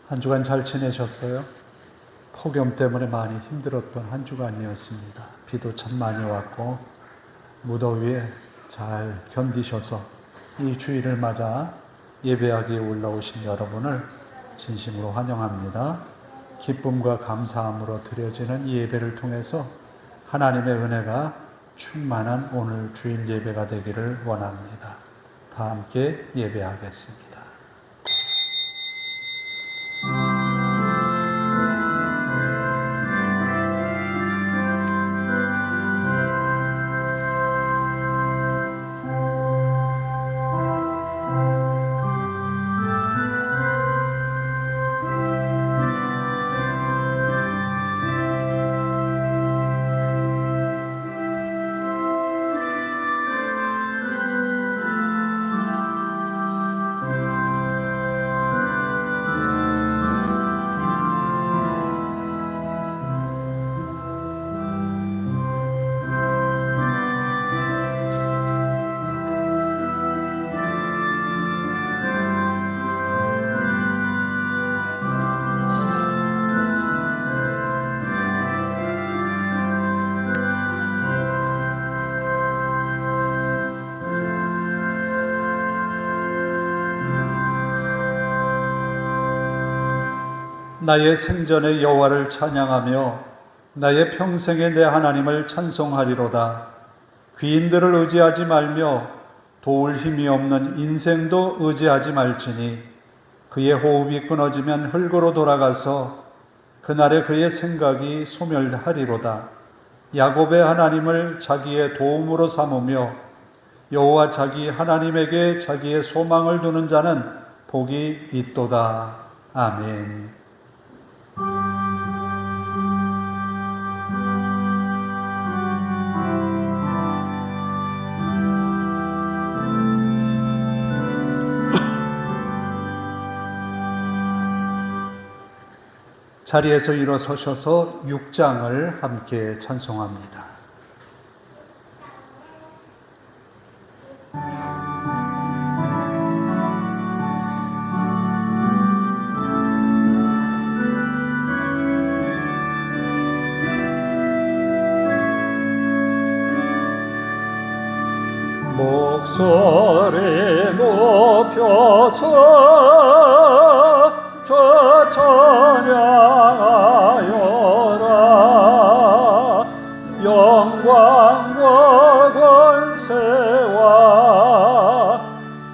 한 주간 잘 지내셨어요? 폭염 때문에 많이 힘들었던 한 주간이었습니다. 비도 참 많이 왔고 무더위에 잘 견디셔서 이 주일을 맞아 예배하기에 올라오신 여러분을 진심으로 환영합니다. 기쁨과 감사함으로 드려지는 이 예배를 통해서 하나님의 은혜가 충만한 오늘 주일 예배가 되기를 원합니다. 다 함께 예배하겠습니다. 나의 생전에 여호와를 찬양하며 나의 평생에 내 하나님을 찬송하리로다. 귀인들을 의지하지 말며 도울 힘이 없는 인생도 의지하지 말지니 그의 호흡이 끊어지면 흙으로 돌아가서 그날에 그의 생각이 소멸하리로다. 야곱의 하나님을 자기의 도움으로 삼으며 여호와 자기 하나님에게 자기의 소망을 두는 자는 복이 있도다. 아멘. 자리에서 일어서셔서 6장을 함께 찬송합니다. 목소리 높여서 저 찬양하여라. 영광과 권세와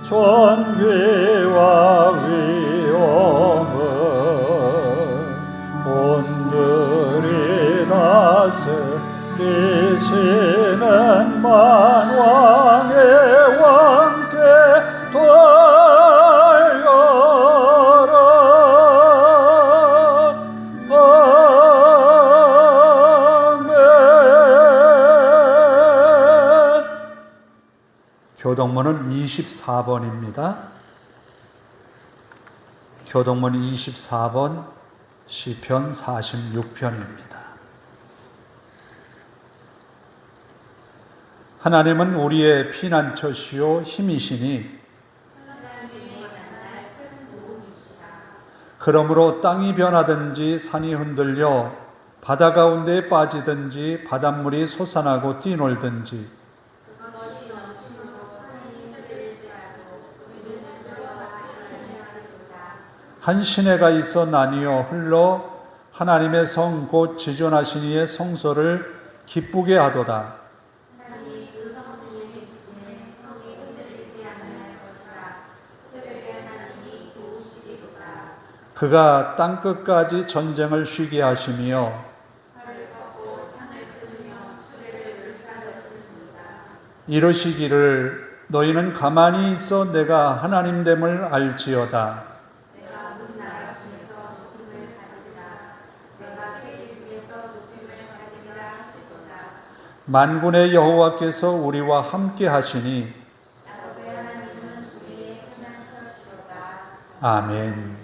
존귀와 위엄은 온들이 다스리시는 만왕의 왕께 교동문은 24번입니다. 교동문 24번, 시편 46편입니다. 하나님은 우리의 피난처시요 힘이시니 그러므로 땅이 변하든지 산이 흔들려 바다 가운데에 빠지든지 바닷물이 솟아나고 뛰놀든지 한 시내가 있어 나뉘어 흘러 하나님의 성 곧 지존하신 이의 성소를 기쁘게 하도다. 그가 땅끝까지 전쟁을 쉬게 하시며 이르시기를 너희는 가만히 있어 내가 하나님됨을 알지어다. 만군의 여호와께서 우리와 함께 하시니 아멘.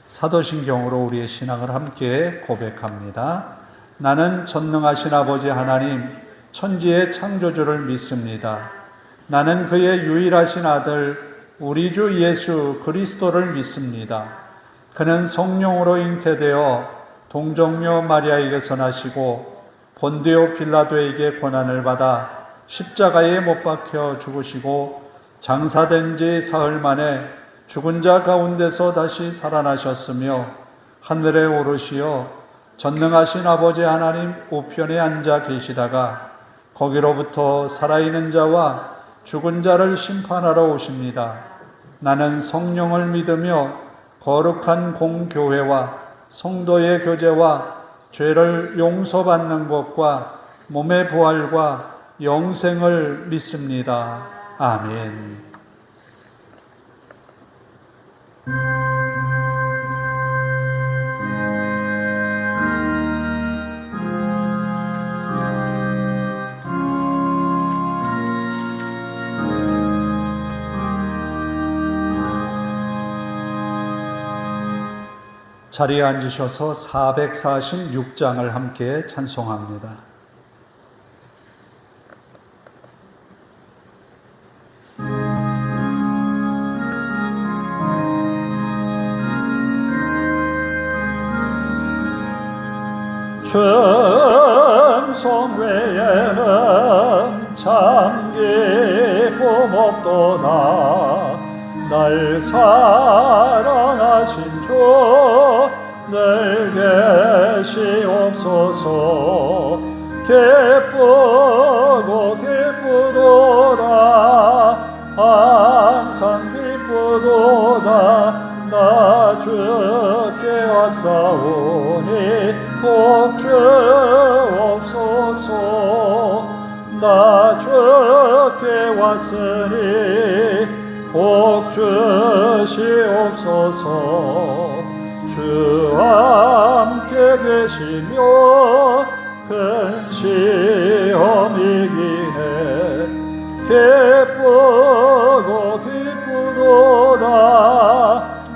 사도신경으로 우리의 신앙을 함께 고백합니다. 나는 전능하신 아버지 하나님 천지의 창조주를 믿습니다. 나는 그의 유일하신 아들 우리 주 예수 그리스도를 믿습니다. 그는 성령으로 잉태되어 동정녀 마리아에게서 나시고 본디오 빌라도에게 고난을 받아 십자가에 못 박혀 죽으시고 장사된 지 사흘 만에 죽은 자 가운데서 다시 살아나셨으며 하늘에 오르시어 전능하신 아버지 하나님 우편에 앉아 계시다가 거기로부터 살아있는 자와 죽은 자를 심판하러 오십니다. 나는 성령을 믿으며 거룩한 공교회와 성도의 교제와 죄를 용서받는 것과 몸의 부활과 영생을 믿습니다. 아멘. 자리에 앉으셔서 446장을 함께 찬송합니다. 춤송 외에는 참 기쁨 없도다. 날 사랑하신 주 늘 계시옵소서. 기쁘고 기쁘도다. 항상 기쁘도다. 나 주께 왔사오니 복 주옵소서. 나 주께 왔으니 복 주시옵소서. 주와 함께 계시며 큰 시험 이기네. 기쁘고 기쁘도다.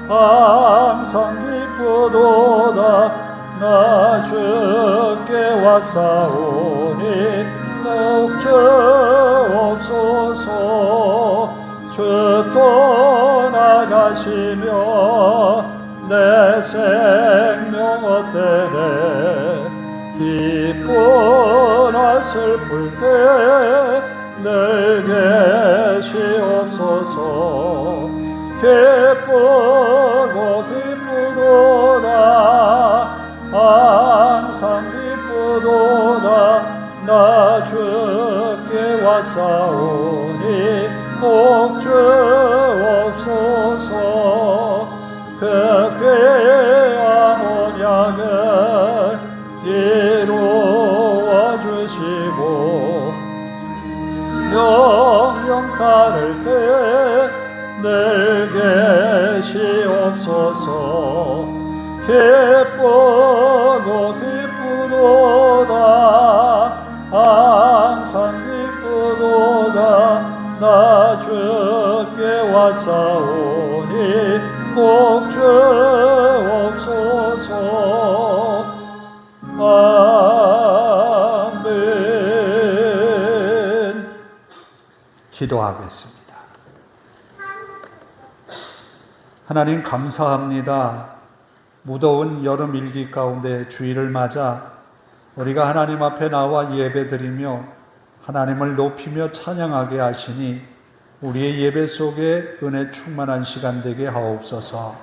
항상 기쁘도다. 나 주께 왔사오니 복 주옵소서. 주 떠나가시며 내 생명 어때네. 기쁘나 슬플 때 늘 계시옵소서. 기쁘고 기쁘도다. 항상 기쁘도다. 나 주께 왔사오니 복 주옵소서. 그 귀한 언약을 이루어 주시고 명령 따를 때 늘 계시옵소서. 기쁘고 기쁘도다. 항상 기쁘도다. 나 주께 왔사오니 복 주옵소서. 아멘. 기도하겠습니다. 하나님 감사합니다. 무더운 여름 일기 가운데 주일을 맞아 우리가 하나님 앞에 나와 예배드리며 하나님을 높이며 찬양하게 하시니 우리의 예배 속에 은혜 충만한 시간 되게 하옵소서.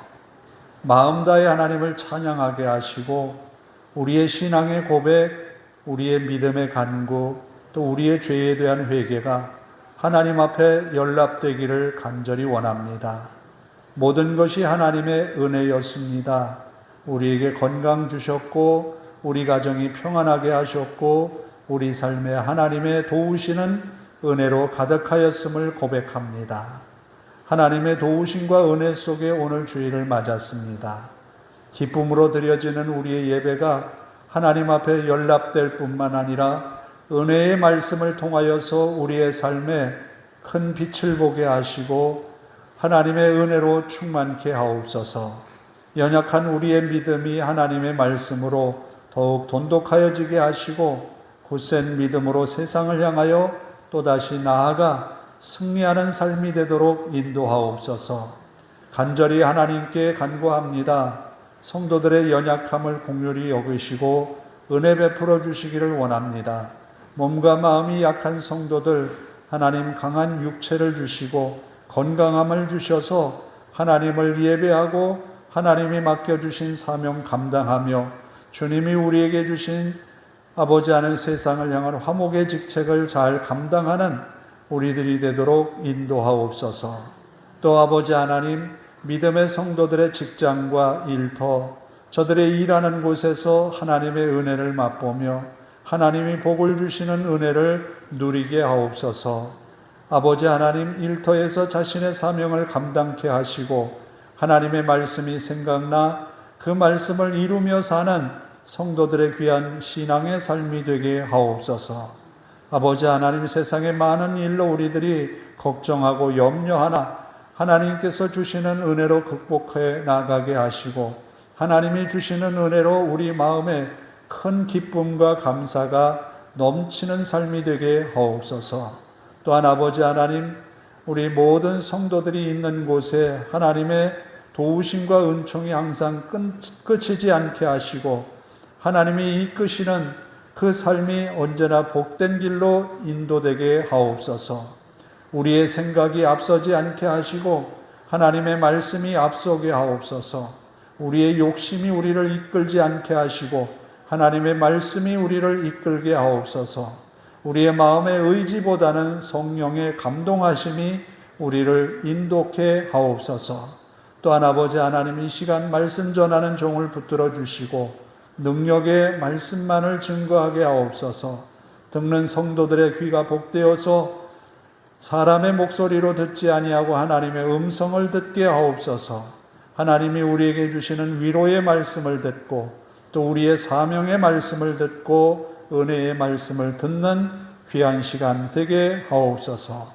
마음 다해 하나님을 찬양하게 하시고 우리의 신앙의 고백, 우리의 믿음의 간구, 또 우리의 죄에 대한 회개가 하나님 앞에 연락되기를 간절히 원합니다. 모든 것이 하나님의 은혜였습니다. 우리에게 건강 주셨고 우리 가정이 평안하게 하셨고 우리 삶에 하나님의 도우시는 은혜로 가득하였음을 고백합니다. 하나님의 도우심과 은혜 속에 오늘 주일을 맞았습니다. 기쁨으로 드려지는 우리의 예배가 하나님 앞에 연락될 뿐만 아니라 은혜의 말씀을 통하여서 우리의 삶에 큰 빛을 보게 하시고 하나님의 은혜로 충만케 하옵소서. 연약한 우리의 믿음이 하나님의 말씀으로 더욱 돈독하여지게 하시고 굳센 믿음으로 세상을 향하여 또다시 나아가 승리하는 삶이 되도록 인도하옵소서. 간절히 하나님께 간구합니다. 성도들의 연약함을 긍휼히 여기시고 은혜 베풀어 주시기를 원합니다. 몸과 마음이 약한 성도들, 하나님 강한 육체를 주시고 건강함을 주셔서 하나님을 예배하고 하나님이 맡겨주신 사명 감당하며 주님이 우리에게 주신 아버지 하는 세상을 향한 화목의 직책을 잘 감당하는 우리들이 되도록 인도하옵소서. 또 아버지 하나님, 믿음의 성도들의 직장과 일터, 저들의 일하는 곳에서 하나님의 은혜를 맛보며 하나님이 복을 주시는 은혜를 누리게 하옵소서. 아버지 하나님, 일터에서 자신의 사명을 감당케 하시고 하나님의 말씀이 생각나 그 말씀을 이루며 사는 성도들의 귀한 신앙의 삶이 되게 하옵소서. 아버지 하나님, 세상의 많은 일로 우리들이 걱정하고 염려하나 하나님께서 주시는 은혜로 극복해 나가게 하시고 하나님이 주시는 은혜로 우리 마음에 큰 기쁨과 감사가 넘치는 삶이 되게 하옵소서. 또한 아버지 하나님, 우리 모든 성도들이 있는 곳에 하나님의 도우심과 은총이 항상 끝이지 않게 하시고 하나님이 이끄시는 그 삶이 언제나 복된 길로 인도되게 하옵소서. 우리의 생각이 앞서지 않게 하시고 하나님의 말씀이 앞서게 하옵소서. 우리의 욕심이 우리를 이끌지 않게 하시고 하나님의 말씀이 우리를 이끌게 하옵소서. 우리의 마음의 의지보다는 성령의 감동하심이 우리를 인도케 하옵소서. 또한 아버지 하나님, 이 시간 말씀 전하는 종을 붙들어 주시고 능력의 말씀만을 증거하게 하옵소서. 듣는 성도들의 귀가 복되어서 사람의 목소리로 듣지 아니하고 하나님의 음성을 듣게 하옵소서. 하나님이 우리에게 주시는 위로의 말씀을 듣고 또 우리의 사명의 말씀을 듣고 은혜의 말씀을 듣는 귀한 시간 되게 하옵소서.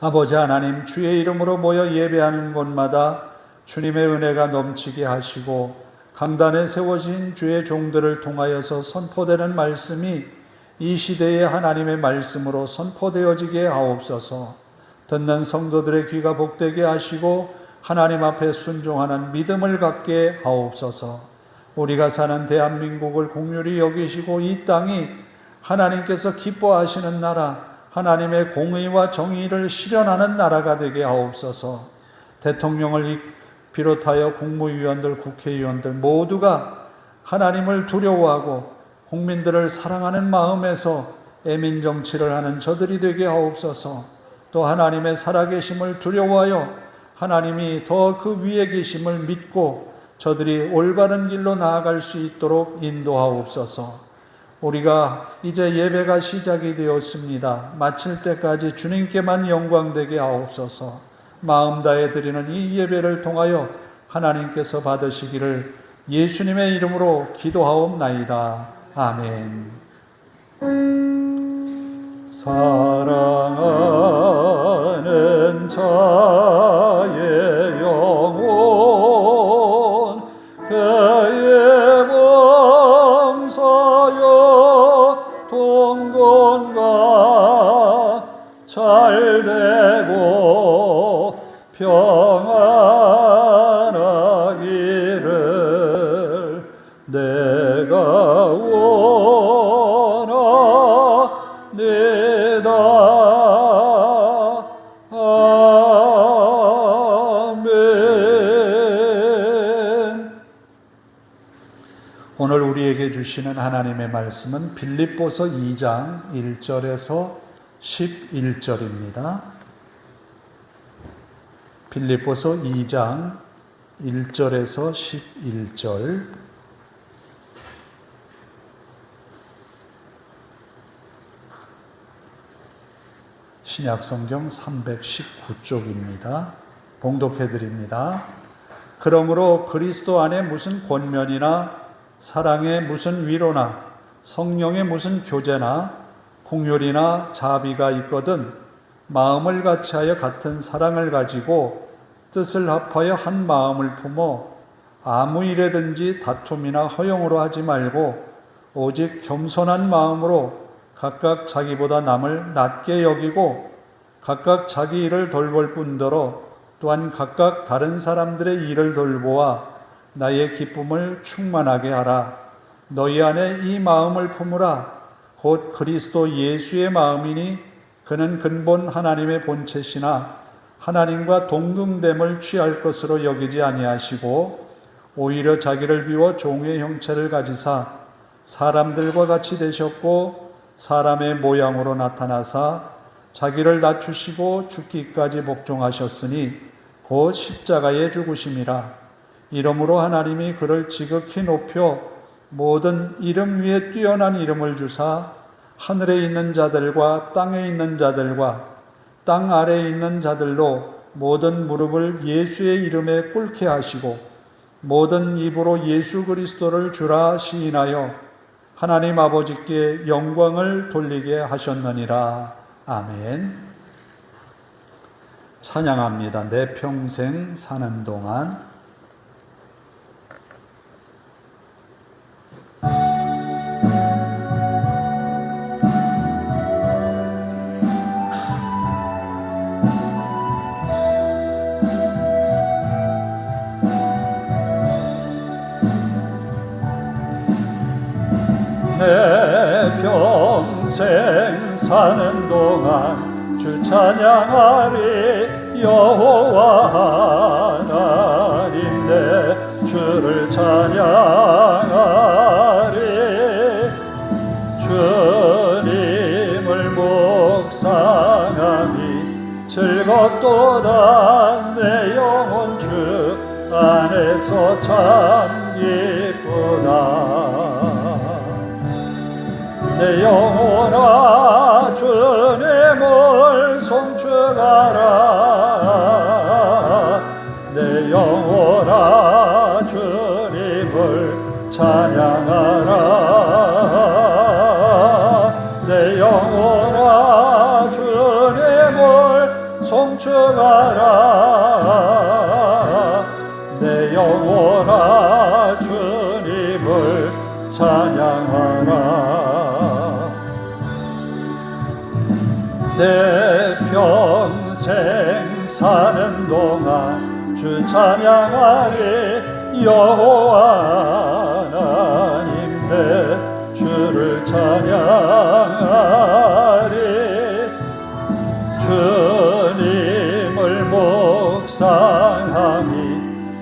아버지 하나님, 주의 이름으로 모여 예배하는 곳마다 주님의 은혜가 넘치게 하시고 강단에 세워진 주의 종들을 통하여서 선포되는 말씀이 이 시대의 하나님의 말씀으로 선포되어지게 하옵소서. 듣는 성도들의 귀가 복되게 하시고 하나님 앞에 순종하는 믿음을 갖게 하옵소서. 우리가 사는 대한민국을 긍휼히 여기시고 이 땅이 하나님께서 기뻐하시는 나라, 하나님의 공의와 정의를 실현하는 나라가 되게 하옵소서. 대통령을 비롯하여 국무위원들, 국회의원들 모두가 하나님을 두려워하고 국민들을 사랑하는 마음에서 애민 정치를 하는 저들이 되게 하옵소서. 또 하나님의 살아계심을 두려워하여 하나님이 더 그 위에 계심을 믿고 저들이 올바른 길로 나아갈 수 있도록 인도하옵소서. 우리가 이제 예배가 시작이 되었습니다. 마칠 때까지 주님께만 영광되게 하옵소서. 마음 다해 드리는 이 예배를 통하여 하나님께서 받으시기를 예수님의 이름으로 기도하옵나이다. 아멘. 사랑하는 자의 영혼 그의 범사여 동건과 잘되고 평안하기를 내가 원하니다. 아멘. 오늘 우리에게 주시는 하나님의 말씀은 빌립보서 2장 1절에서 11절입니다. 빌립보서 2장 1절에서 11절. 신약성경 319쪽입니다. 봉독해 드립니다. 그러므로 그리스도 안에 무슨 권면이나 사랑에 무슨 위로나 성령의 무슨 교제나 공율이나 자비가 있거든 마음을 같이하여 같은 사랑을 가지고 뜻을 합하여 한 마음을 품어 아무 일에든지 다툼이나 허용으로 하지 말고 오직 겸손한 마음으로 각각 자기보다 남을 낮게 여기고 각각 자기 일을 돌볼 뿐더러 또한 각각 다른 사람들의 일을 돌보아 나의 기쁨을 충만하게 하라. 너희 안에 이 마음을 품으라. 곧 그리스도 예수의 마음이니 그는 근본 하나님의 본체시나 하나님과 동등됨을 취할 것으로 여기지 아니하시고 오히려 자기를 비워 종의 형체를 가지사 사람들과 같이 되셨고 사람의 모양으로 나타나사 자기를 낮추시고 죽기까지 복종하셨으니 곧 십자가에 죽으심이라. 이러므로 하나님이 그를 지극히 높여 모든 이름 위에 뛰어난 이름을 주사 하늘에 있는 자들과 땅에 있는 자들과 땅 아래에 있는 자들로 모든 무릎을 예수의 이름에 꿇게 하시고 모든 입으로 예수 그리스도를 주라 시인하여 하나님 아버지께 영광을 돌리게 하셨느니라. 아멘. 찬양합니다. 내 평생 사는 동안. 내 평생 사는 동안 주 찬양하리. 여호와 하나님 내 주를 찬양하리. 주님을 묵상하니 즐겁도다. 내 영혼 주 안에서 참 기쁘다. 내 영혼아 주님을 송축하라. 내 영혼아 주님을 찬양하라. 내 영혼아 주님을 송축하라. 내 영혼아 주님을 찬양하라. 내 평생 사는 동안 주 찬양하리. 여호와 하나님 내 주를 찬양하리. 주님을 묵상하니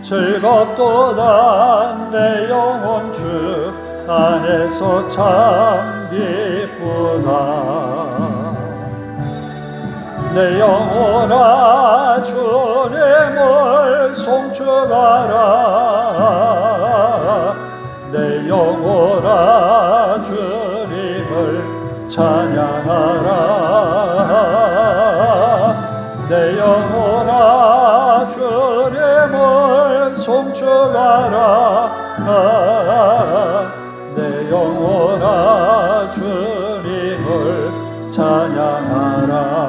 즐겁도다. 내 영혼 주 안에서 참 기쁘다. 내 영혼아 주님을 송축하라. 내 영혼아 주님을 찬양하라. 내 영혼아 주님을 송축하라. 내 영혼아 주님을 찬양하라.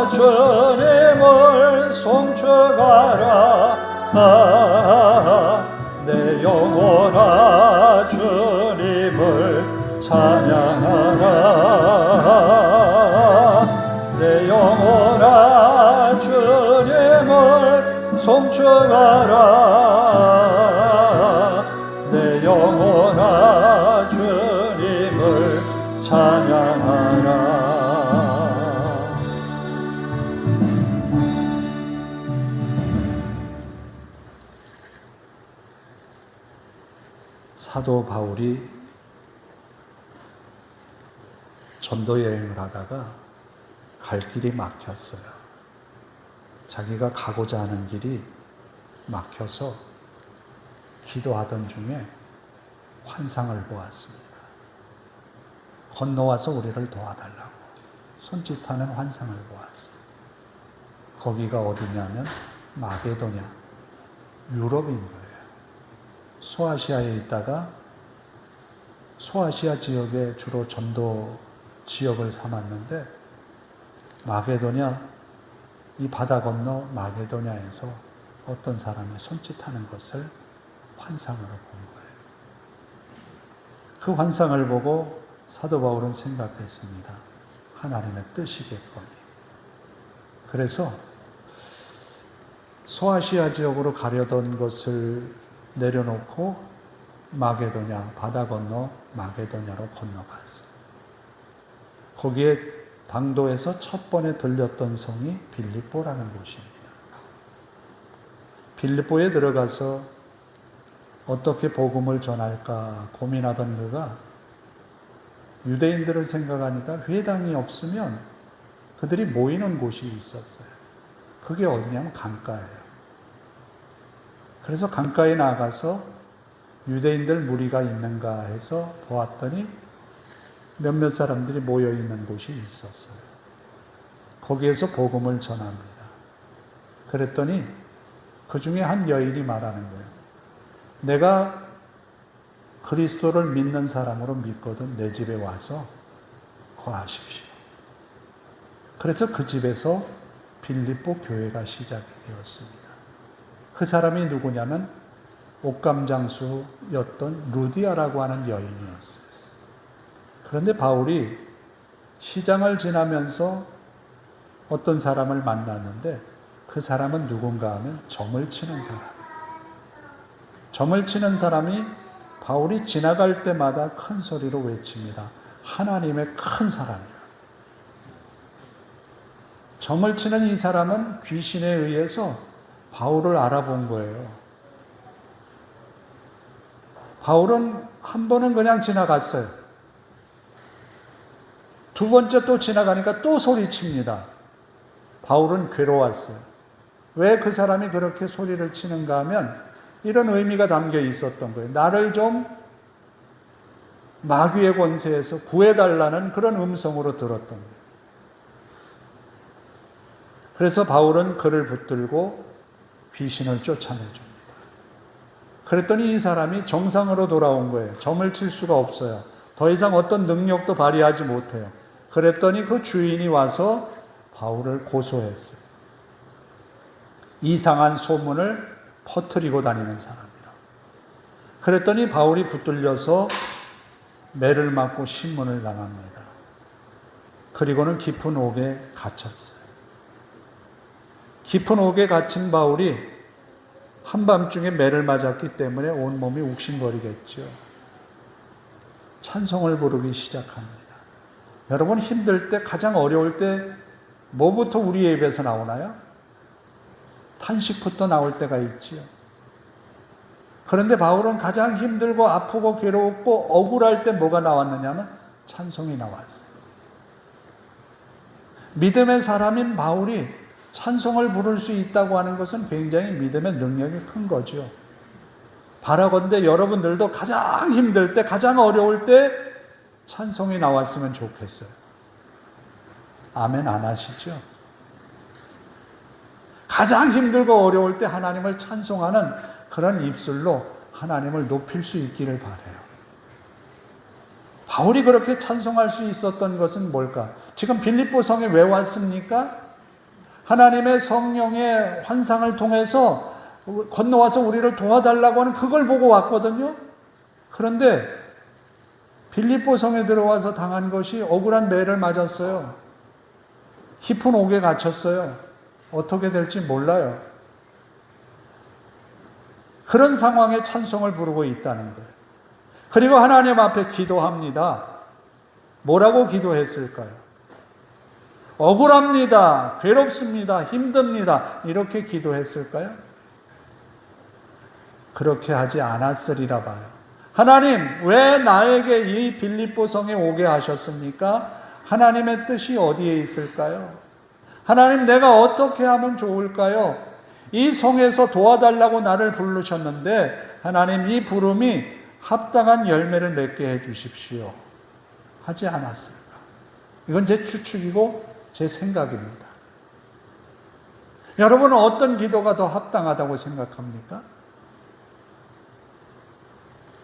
주님을 송축하라. 내 영혼아 주님을 찬양하라. 내 영혼아 주님을 송축하라. 내 영혼아 주님을 찬양하라. 사도 바울이 전도 여행을 하다가 갈 길이 막혔어요. 자기가 가고자 하는 길이 막혀서 기도하던 중에 환상을 보았습니다. 건너와서 우리를 도와달라고 손짓하는 환상을 보았어요. 거기가 어디냐면 마게도냐, 유럽인 거예요. 소아시아에 있다가 소아시아 지역에 주로 전도 지역을 삼았는데 마게도냐, 이 바다 건너 마게도냐에서 어떤 사람이 손짓하는 것을 환상으로 본 거예요. 그 환상을 보고 사도 바울은 생각했습니다. 하나님의 뜻이겠거니. 그래서 소아시아 지역으로 가려던 것을 내려놓고 마게도냐, 바다 건너 마게도냐로 건너갔어요. 거기에 당도에서 첫 번에 들렸던 성이 빌립보라는 곳입니다. 빌립보에 들어가서 어떻게 복음을 전할까 고민하던 그가 유대인들을 생각하니까 회당이 없으면 그들이 모이는 곳이 있었어요. 그게 어디냐면 강가예요. 그래서 강가에 나가서 유대인들 무리가 있는가 해서 보았더니 몇몇 사람들이 모여 있는 곳이 있었어요. 거기에서 복음을 전합니다. 그랬더니 그 중에 한 여인이 말하는 거예요. 내가 그리스도를 믿는 사람으로 믿거든 내 집에 와서 거하십시오. 그래서 그 집에서 빌립보 교회가 시작이 되었습니다. 그 사람이 누구냐면 옥감장수였던 루디아라고 하는 여인이었어요. 그런데 바울이 시장을 지나면서 어떤 사람을 만났는데 그 사람은 누군가 하면 점을 치는 사람. 점을 치는 사람이 바울이 지나갈 때마다 큰 소리로 외칩니다. 하나님의 큰 사람이라. 점을 치는 이 사람은 귀신에 의해서 바울을 알아본 거예요. 바울은 한 번은 그냥 지나갔어요. 두 번째 또 지나가니까 또 소리칩니다. 바울은 괴로웠어요. 왜 그 사람이 그렇게 소리를 치는가 하면 이런 의미가 담겨 있었던 거예요. 나를 좀 마귀의 권세에서 구해달라는 그런 음성으로 들었던 거예요. 그래서 바울은 그를 붙들고 귀신을 쫓아내줍니다. 그랬더니 이 사람이 정상으로 돌아온 거예요. 점을 칠 수가 없어요. 더 이상 어떤 능력도 발휘하지 못해요. 그랬더니 그 주인이 와서 바울을 고소했어요. 이상한 소문을 퍼뜨리고 다니는 사람이라. 그랬더니 바울이 붙들려서 매를 맞고 신문을 당합니다. 그리고는 깊은 옥에 갇혔어요. 깊은 옥에 갇힌 바울이 한밤중에 매를 맞았기 때문에 온몸이 욱신거리겠죠. 찬송을 부르기 시작합니다. 여러분 힘들 때, 가장 어려울 때 뭐부터 우리의 입에서 나오나요? 탄식부터 나올 때가 있지요. 그런데 바울은 가장 힘들고 아프고 괴롭고 억울할 때 뭐가 나왔느냐면 찬송이 나왔어요. 믿음의 사람인 바울이 찬송을 부를 수 있다고 하는 것은 굉장히 믿음의 능력이 큰 거죠. 바라건대 여러분들도 가장 힘들 때, 가장 어려울 때 찬송이 나왔으면 좋겠어요. 아멘 안 하시죠? 가장 힘들고 어려울 때 하나님을 찬송하는 그런 입술로 하나님을 높일 수 있기를 바라요. 바울이 그렇게 찬송할 수 있었던 것은 뭘까? 지금 빌립보 성에 왜 왔습니까? 하나님의 성령의 환상을 통해서 건너와서 우리를 도와달라고 하는 그걸 보고 왔거든요. 그런데 빌립보 성에 들어와서 당한 것이 억울한 매를 맞았어요. 깊은 옥에 갇혔어요. 어떻게 될지 몰라요. 그런 상황에 찬송을 부르고 있다는 거예요. 그리고 하나님 앞에 기도합니다. 뭐라고 기도했을까요? 억울합니다. 괴롭습니다. 힘듭니다. 이렇게 기도했을까요? 그렇게 하지 않았으리라 봐요. 하나님, 왜 나에게 이 빌립보 성에 오게 하셨습니까? 하나님의 뜻이 어디에 있을까요? 하나님, 내가 어떻게 하면 좋을까요? 이 성에서 도와달라고 나를 부르셨는데 하나님, 이 부름이 합당한 열매를 맺게 해 주십시오. 하지 않았을까? 이건 제 추측이고 제 생각입니다. 여러분은 어떤 기도가 더 합당하다고 생각합니까?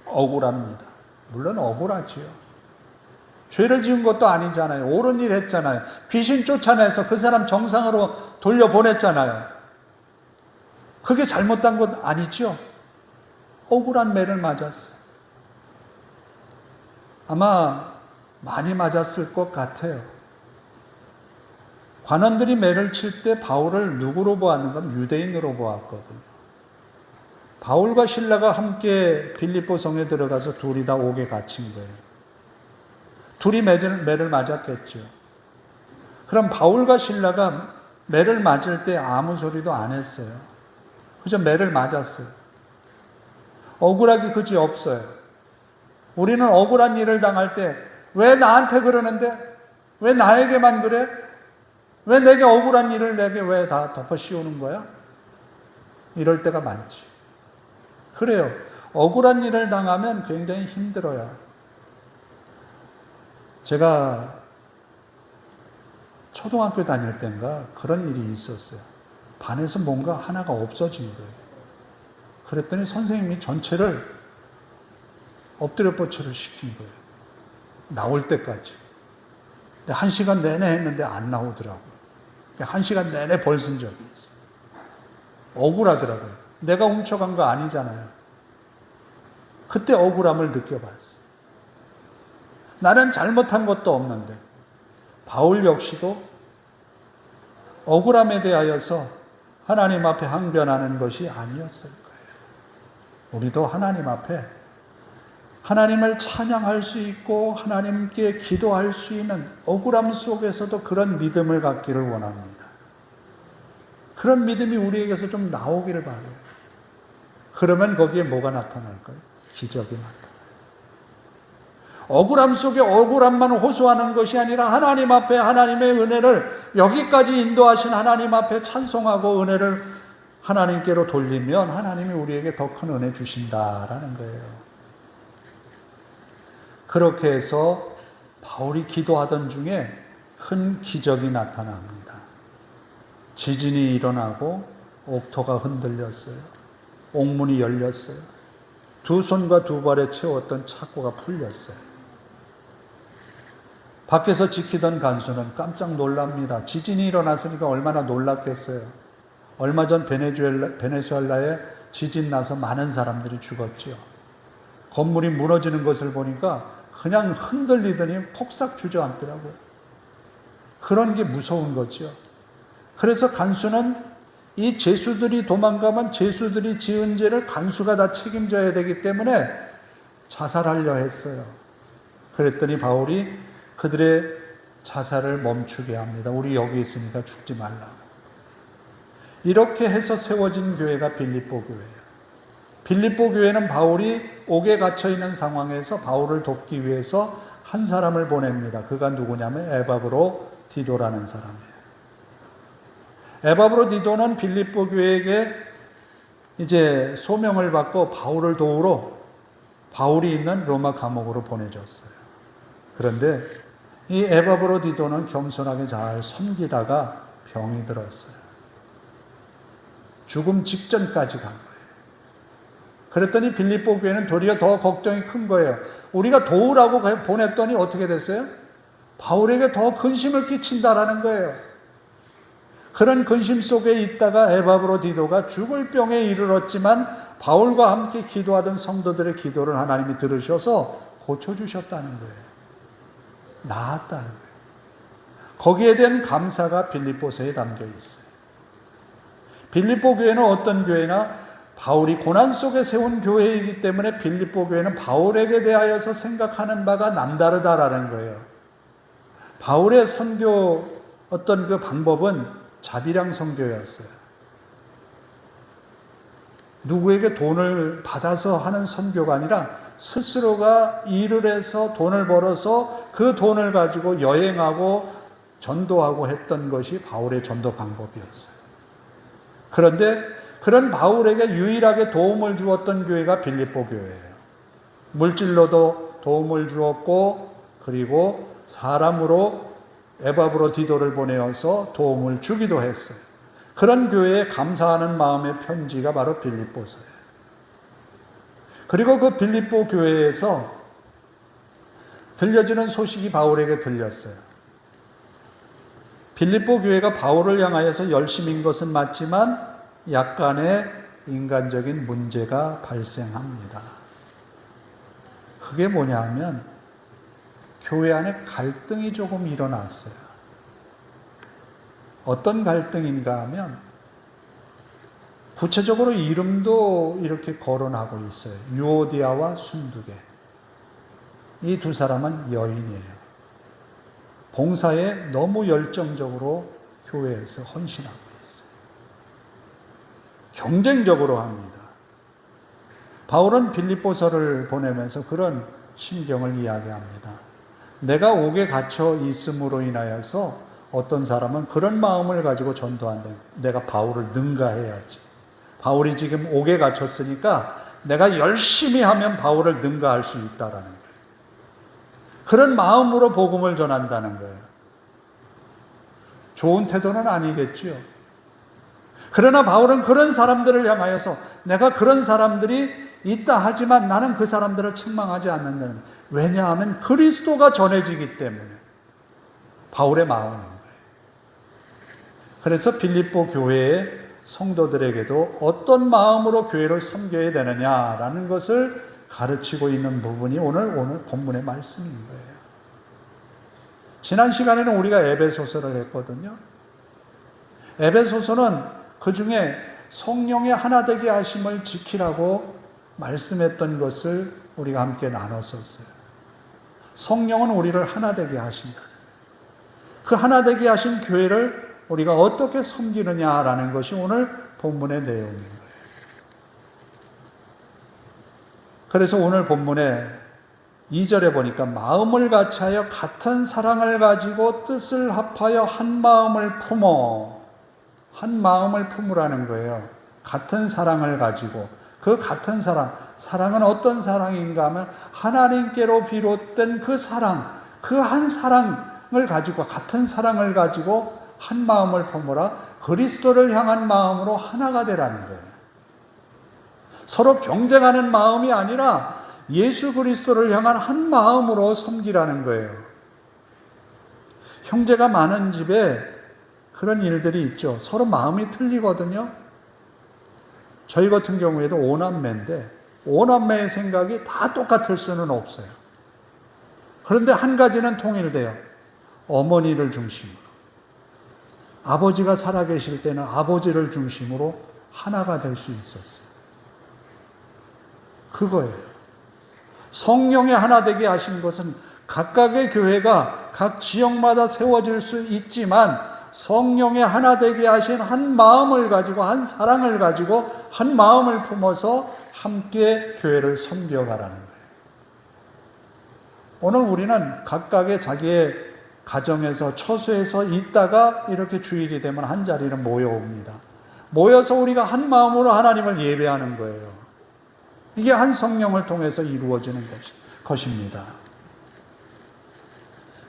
억울합니다. 물론 억울하지요. 죄를 지은 것도 아니잖아요. 옳은 일 했잖아요. 귀신 쫓아내서 그 사람 정상으로 돌려보냈잖아요. 그게 잘못된 것 아니죠? 억울한 매를 맞았어요. 아마 많이 맞았을 것 같아요. 관원들이 매를 칠 때 바울을 누구로 보았는가? 유대인으로 보았거든요. 바울과 실라가 함께 빌립보 성에 들어가서 둘이 다 옥에 갇힌 거예요. 둘이 매를 맞았겠죠. 그럼 바울과 실라가 매를 맞을 때 아무 소리도 안 했어요. 그저 매를 맞았어요. 억울하기 그지 없어요. 우리는 억울한 일을 당할 때 왜 나한테 그러는데? 왜 나에게만 그래? 왜 내게 억울한 일을 내게 왜 다 덮어 씌우는 거야? 이럴 때가 많지. 그래요. 억울한 일을 당하면 굉장히 힘들어요. 제가 초등학교 다닐 때인가 그런 일이 있었어요. 반에서 뭔가 하나가 없어진 거예요. 그랬더니 선생님이 전체를 엎드려 뻗쳐를 시킨 거예요. 나올 때까지. 근데 1시간 내내 했는데 안 나오더라고요. 1시간 내내 벌쓴 적이 있어요. 억울하더라고요. 내가 훔쳐간 거 아니잖아요. 그때 억울함을 느껴봤어요. 나는 잘못한 것도 없는데 바울 역시도 억울함에 대하여서 하나님 앞에 항변하는 것이 아니었을 거예요. 우리도 하나님 앞에 하나님을 찬양할 수 있고 하나님께 기도할 수 있는 억울함 속에서도 그런 믿음을 갖기를 원합니다. 그런 믿음이 우리에게서 좀 나오기를 바라요. 그러면 거기에 뭐가 나타날까요? 기적이 나타나요. 억울함 속에 억울함만 호소하는 것이 아니라 하나님 앞에 하나님의 은혜를 여기까지 인도하신 하나님 앞에 찬송하고 은혜를 하나님께로 돌리면 하나님이 우리에게 더 큰 은혜 주신다라는 거예요. 그렇게 해서 바울이 기도하던 중에 큰 기적이 나타납니다. 지진이 일어나고 옥토가 흔들렸어요. 옥문이 열렸어요. 두 손과 두 발에 채웠던 착고가 풀렸어요. 밖에서 지키던 간수는 깜짝 놀랍니다. 지진이 일어났으니까 얼마나 놀랐겠어요. 얼마 전 베네수엘라에 지진 나서 많은 사람들이 죽었죠. 건물이 무너지는 것을 보니까 그냥 흔들리더니 폭삭 주저앉더라고요. 그런 게 무서운 거죠. 그래서 간수는 이 죄수들이 도망가면 죄수들이 지은 죄를 간수가 다 책임져야 되기 때문에 자살하려 했어요. 그랬더니 바울이 그들의 자살을 멈추게 합니다. 우리 여기 있으니까 죽지 말라고. 이렇게 해서 세워진 교회가 빌립보 교회예요. 빌립보 교회는 바울이 옥에 갇혀 있는 상황에서 바울을 돕기 위해서 한 사람을 보냅니다. 그가 누구냐면 에바브로 디도라는 사람이에요. 에바브로 디도는 빌립보 교회에게 이제 소명을 받고 바울을 도우러 바울이 있는 로마 감옥으로 보내졌어요. 그런데 이 에바브로 디도는 겸손하게 잘 섬기다가 병이 들었어요. 죽음 직전까지 간 거예요. 그랬더니 빌립보 교회는 도리어 더 걱정이 큰 거예요. 우리가 도우라고 보냈더니 어떻게 됐어요? 바울에게 더 근심을 끼친다라는 거예요. 그런 근심 속에 있다가 에바브로 디도가 죽을 병에 이르렀지만 바울과 함께 기도하던 성도들의 기도를 하나님이 들으셔서 고쳐주셨다는 거예요. 나았다는 거예요. 거기에 대한 감사가 빌립보서에 담겨 있어요. 빌립보 교회는 어떤 교회나 바울이 고난 속에 세운 교회이기 때문에 빌립보 교회는 바울에게 대하여서 생각하는 바가 남다르다라는 거예요. 바울의 선교 어떤 그 방법은 자비량 선교였어요. 누구에게 돈을 받아서 하는 선교가 아니라 스스로가 일을 해서 돈을 벌어서 그 돈을 가지고 여행하고 전도하고 했던 것이 바울의 전도 방법이었어요. 그런데 그런 바울에게 유일하게 도움을 주었던 교회가 빌립보 교회예요. 물질로도 도움을 주었고 그리고 사람으로 에바브로 디도를 보내어서 도움을 주기도 했어요. 그런 교회에 감사하는 마음의 편지가 바로 빌립보서예요. 그리고 그 빌립보 교회에서 들려지는 소식이 바울에게 들렸어요. 빌립보 교회가 바울을 향하여서 열심인 것은 맞지만 약간의 인간적인 문제가 발생합니다. 그게 뭐냐 하면 교회 안에 갈등이 조금 일어났어요. 어떤 갈등인가 하면 구체적으로 이름도 이렇게 거론하고 있어요. 유오디아와 순두계. 이 두 사람은 여인이에요. 봉사에 너무 열정적으로 교회에서 헌신하고 있어요. 경쟁적으로 합니다. 바울은 빌립보서를 보내면서 그런 심경을 이야기합니다. 내가 옥에 갇혀 있음으로 인하여서 어떤 사람은 그런 마음을 가지고 전도한다. 내가 바울을 능가해야지. 바울이 지금 옥에 갇혔으니까 내가 열심히 하면 바울을 능가할 수 있다라는 거예요. 그런 마음으로 복음을 전한다는 거예요. 좋은 태도는 아니겠지요. 그러나 바울은 그런 사람들을 향하여서 내가 그런 사람들이 있다 하지만 나는 그 사람들을 책망하지 않는다는 거예요. 왜냐하면 그리스도가 전해지기 때문에 바울의 마음인 거예요. 그래서 빌립보 교회의 성도들에게도 어떤 마음으로 교회를 섬겨야 되느냐라는 것을 가르치고 있는 부분이 오늘 본문의 말씀인 거예요. 지난 시간에는 우리가 에베소서를 했거든요. 에베소서는 그 중에 성령의 하나 되게 하심을 지키라고 말씀했던 것을 우리가 함께 나눴었어요. 성령은 우리를 하나 되게 하신다. 그 하나 되게 하신 교회를 우리가 어떻게 섬기느냐라는 것이 오늘 본문의 내용인 거예요. 그래서 오늘 본문에 2절에 보니까 마음을 같이하여 같은 사랑을 가지고 뜻을 합하여 한 마음을 품으라는 거예요. 같은 사랑을 가지고 그 같은 사랑은 어떤 사랑인가 하면 하나님께로 비롯된 그 사랑, 그 한 사랑을 가지고 같은 사랑을 가지고 한 마음을 품으라. 그리스도를 향한 마음으로 하나가 되라는 거예요. 서로 경쟁하는 마음이 아니라 예수 그리스도를 향한 한 마음으로 섬기라는 거예요. 형제가 많은 집에 그런 일들이 있죠. 서로 마음이 틀리거든요. 저희 같은 경우에도 5남매인데 5남매의 생각이 다 똑같을 수는 없어요. 그런데 한 가지는 통일돼요. 어머니를 중심으로. 아버지가 살아계실 때는 아버지를 중심으로 하나가 될 수 있었어요. 그거예요. 성령의 하나 되게 하신 것은 각각의 교회가 각 지역마다 세워질 수 있지만 성령의 하나 되게 하신 한 마음을 가지고 한 사랑을 가지고 한 마음을 품어서 함께 교회를 섬겨가라는 거예요. 오늘 우리는 각각의 자기의 가정에서 처소에서 있다가 이렇게 주일이 되면 한 자리는 모여옵니다. 모여서 우리가 한 마음으로 하나님을 예배하는 거예요. 이게 한 성령을 통해서 이루어지는 것입니다.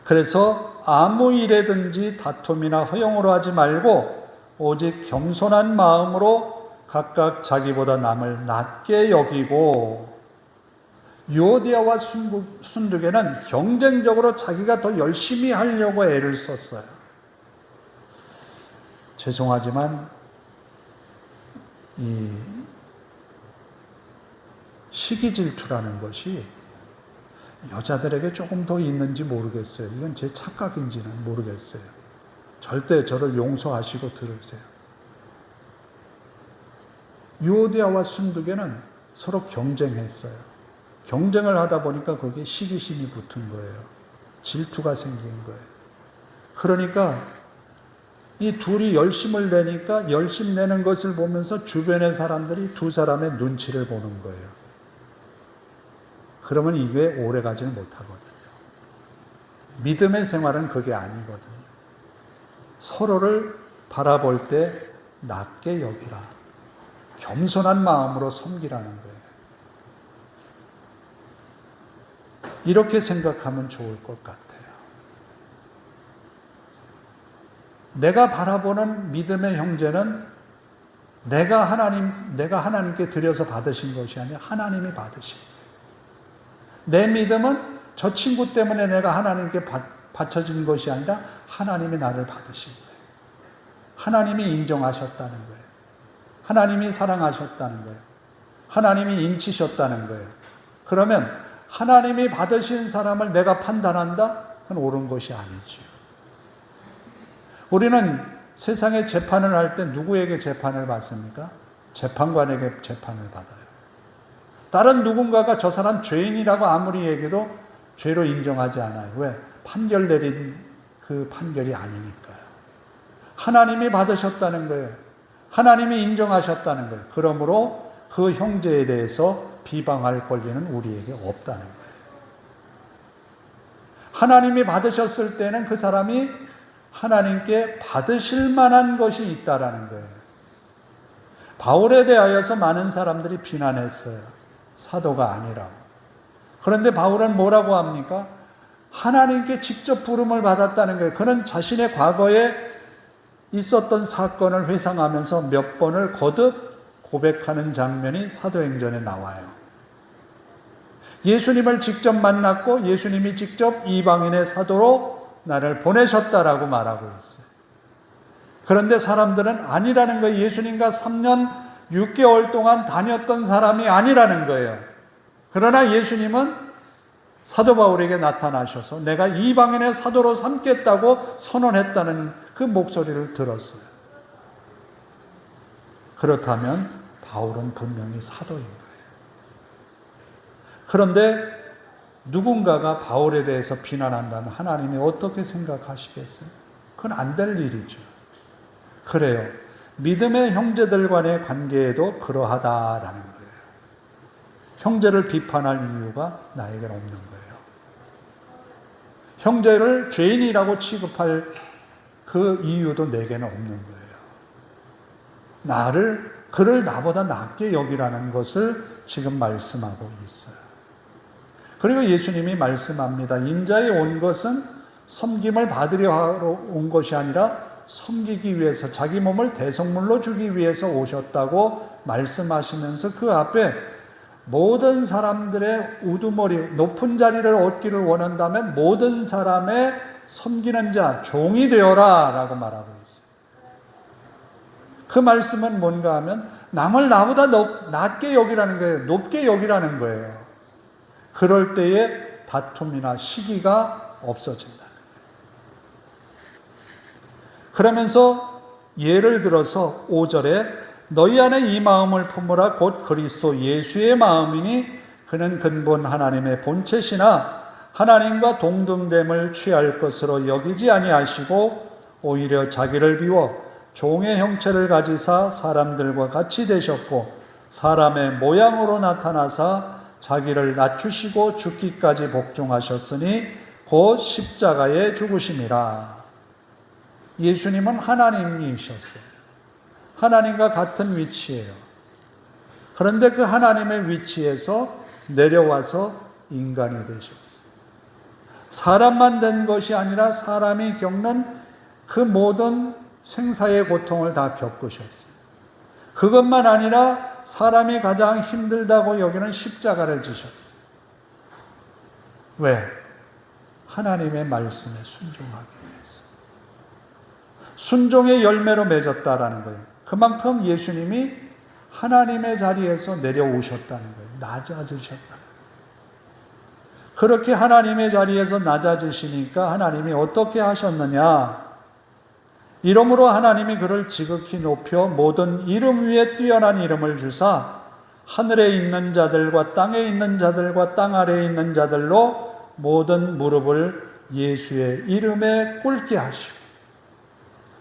그래서 아무 일에든지 다툼이나 허용으로 하지 말고 오직 겸손한 마음으로 각각 자기보다 남을 낮게 여기고, 유오디아와 순두계는 경쟁적으로 자기가 더 열심히 하려고 애를 썼어요. 죄송하지만 이 시기 질투라는 것이 여자들에게 조금 더 있는지 모르겠어요. 이건 제 착각인지는 모르겠어요. 절대 저를 용서하시고 들으세요. 유오디아와 순두계는 서로 경쟁했어요. 경쟁을 하다 보니까 거기에 시기심이 붙은 거예요. 질투가 생긴 거예요. 그러니까 이 둘이 열심을 내니까 열심 내는 것을 보면서 주변의 사람들이 두 사람의 눈치를 보는 거예요. 그러면 이게 오래 가지는 못하거든요. 믿음의 생활은 그게 아니거든요. 서로를 바라볼 때 낮게 여기라. 겸손한 마음으로 섬기라는 거예요. 이렇게 생각하면 좋을 것 같아요. 내가 바라보는 믿음의 형제는 내가 하나님께 드려서 받으신 것이 아니라 하나님이 받으신 거예요. 내 믿음은 저 친구 때문에 내가 하나님께 바쳐진 것이 아니라 하나님이 나를 받으신 거예요. 하나님이 인정하셨다는 거예요. 하나님이 사랑하셨다는 거예요. 하나님이 인치셨다는 거예요. 그러면 하나님이 받으신 사람을 내가 판단한다? 그건 옳은 것이 아니지요. 우리는 세상에 재판을 할 때 누구에게 재판을 받습니까? 재판관에게 재판을 받아요. 다른 누군가가 저 사람 죄인이라고 아무리 얘기해도 죄로 인정하지 않아요. 왜? 판결 내린 그 판결이 아니니까요. 하나님이 받으셨다는 거예요. 하나님이 인정하셨다는 거예요. 그러므로 그 형제에 대해서 비방할 권리는 우리에게 없다는 거예요. 하나님이 받으셨을 때는 그 사람이 하나님께 받으실 만한 것이 있다라는 거예요. 바울에 대하여서 많은 사람들이 비난했어요. 사도가 아니라고. 그런데 바울은 뭐라고 합니까? 하나님께 직접 부름을 받았다는 거예요. 그는 자신의 과거에 있었던 사건을 회상하면서 몇 번을 거듭 고백하는 장면이 사도행전에 나와요. 예수님을 직접 만났고 예수님이 직접 이방인의 사도로 나를 보내셨다라고 말하고 있어요. 그런데 사람들은 아니라는 거예요. 예수님과 3년 6개월 동안 다녔던 사람이 아니라는 거예요. 그러나 예수님은 사도 바울에게 나타나셔서 내가 이방인의 사도로 삼겠다고 선언했다는 그 목소리를 들었어요. 그렇다면 바울은 분명히 사도인 거예요. 그런데 누군가가 바울에 대해서 비난한다면 하나님이 어떻게 생각하시겠어요? 그건 안 될 일이죠. 그래요. 믿음의 형제들 간의 관계에도 그러하다라는 거예요. 형제를 비판할 이유가 나에게는 없는 거예요. 형제를 죄인이라고 취급할 그 이유도 내게는 없는 거예요. 그를 나보다 낮게 여기라는 것을 지금 말씀하고 있어요. 그리고 예수님이 말씀합니다. 인자에 온 것은 섬김을 받으려 하러 온 것이 아니라 섬기기 위해서 자기 몸을 대속물로 주기 위해서 오셨다고 말씀하시면서 그 앞에 모든 사람들의 우두머리, 높은 자리를 얻기를 원한다면 모든 사람의 섬기는 자, 종이 되어라 라고 말하고 있어요. 그 말씀은 뭔가 하면 남을 나보다 낮게 여기라는 거예요. 높게 여기라는 거예요. 그럴 때에 다툼이나 시기가 없어진다. 그러면서 예를 들어서 5절에 너희 안에 이 마음을 품으라 곧 그리스도 예수의 마음이니 그는 근본 하나님의 본체시나 하나님과 동등됨을 취할 것으로 여기지 아니하시고 오히려 자기를 비워 종의 형체를 가지사 사람들과 같이 되셨고 사람의 모양으로 나타나사 자기를 낮추시고 죽기까지 복종하셨으니 곧 십자가에 죽으심이라. 예수님은 하나님이셨어요. 하나님과 같은 위치예요. 그런데 그 하나님의 위치에서 내려와서 인간이 되셨어요. 사람만 된 것이 아니라 사람이 겪는 그 모든 생사의 고통을 다 겪으셨어요. 그것만 아니라 사람이 가장 힘들다고 여기는 십자가를 지셨어요. 왜? 하나님의 말씀에 순종하기 위해서. 순종의 열매로 맺었다라는 거예요. 그만큼 예수님이 하나님의 자리에서 내려오셨다는 거예요. 낮아지셨다는 거예요. 그렇게 하나님의 자리에서 낮아지시니까 하나님이 어떻게 하셨느냐? 이러므로 하나님이 그를 지극히 높여 모든 이름 위에 뛰어난 이름을 주사 하늘에 있는 자들과 땅에 있는 자들과 땅 아래에 있는 자들로 모든 무릎을 예수의 이름에 꿇게 하시고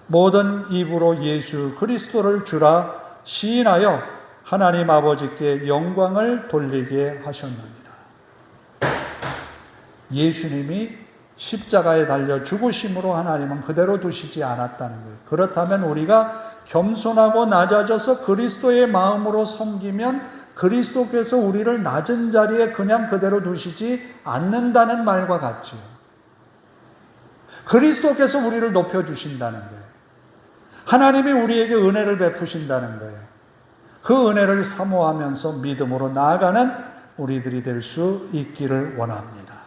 모든 입으로 예수 그리스도를 주라 시인하여 하나님 아버지께 영광을 돌리게 하셨느니라. 예수님이 십자가에 달려 죽으심으로 하나님은 그대로 두시지 않았다는 거예요. 그렇다면 우리가 겸손하고 낮아져서 그리스도의 마음으로 섬기면 그리스도께서 우리를 낮은 자리에 그냥 그대로 두시지 않는다는 말과 같죠. 그리스도께서 우리를 높여주신다는 거예요. 하나님이 우리에게 은혜를 베푸신다는 거예요. 그 은혜를 사모하면서 믿음으로 나아가는 우리들이 될 수 있기를 원합니다.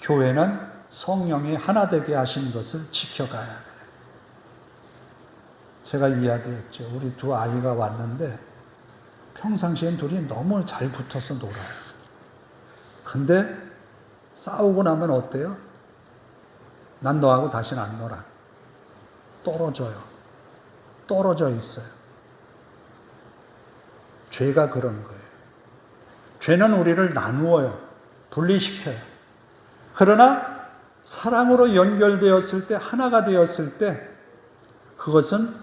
교회는 성령이 하나 되게 하신 것을 지켜가야 돼요. 제가 이야기했죠. 우리 두 아이가 왔는데 평상시엔 둘이 너무 잘 붙어서 놀아요. 근데 싸우고 나면 어때요? 난 너하고 다시는 안 놀아. 떨어져요. 떨어져 있어요. 죄가 그런 거예요. 죄는 우리를 나누어요. 분리시켜요. 그러나 사랑으로 연결되었을 때, 하나가 되었을 때 그것은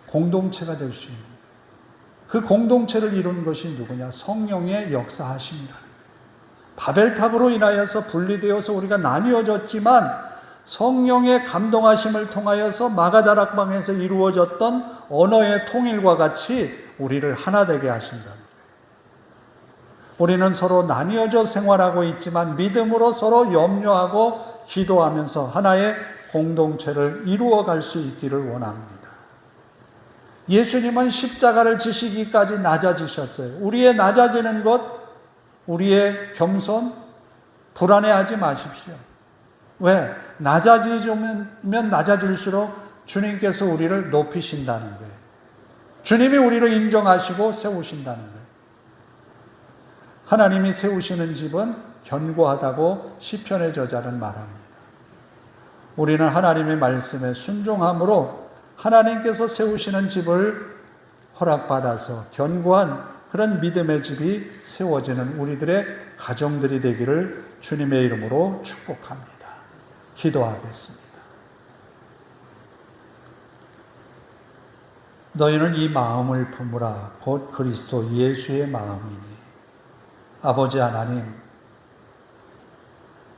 공동체가 될 수 있는 거예요. 그 공동체를 이룬 것이 누구냐? 성령의 역사하심이라는 거예요. 바벨탑으로 인하여서 분리되어서 우리가 나뉘어졌지만 성령의 감동하심을 통하여서 마가다락방에서 이루어졌던 언어의 통일과 같이 우리를 하나 되게 하신다는 거예요. 우리는 서로 나뉘어져 생활하고 있지만 믿음으로 서로 염려하고 기도하면서 하나의 공동체를 이루어갈 수 있기를 원합니다. 예수님은 십자가를 지시기까지 낮아지셨어요. 우리의 낮아지는 것, 우리의 겸손, 불안해하지 마십시오. 왜? 낮아지면 낮아질수록 주님께서 우리를 높이신다는 거예요. 주님이 우리를 인정하시고 세우신다는 거예요. 하나님이 세우시는 집은 견고하다고 시편의 저자는 말합니다. 우리는 하나님의 말씀에 순종함으로 하나님께서 세우시는 집을 허락받아서 견고한 그런 믿음의 집이 세워지는 우리들의 가정들이 되기를 주님의 이름으로 축복합니다. 기도하겠습니다. 너희는 이 마음을 품으라. 곧 그리스도 예수의 마음이니. 아버지 하나님,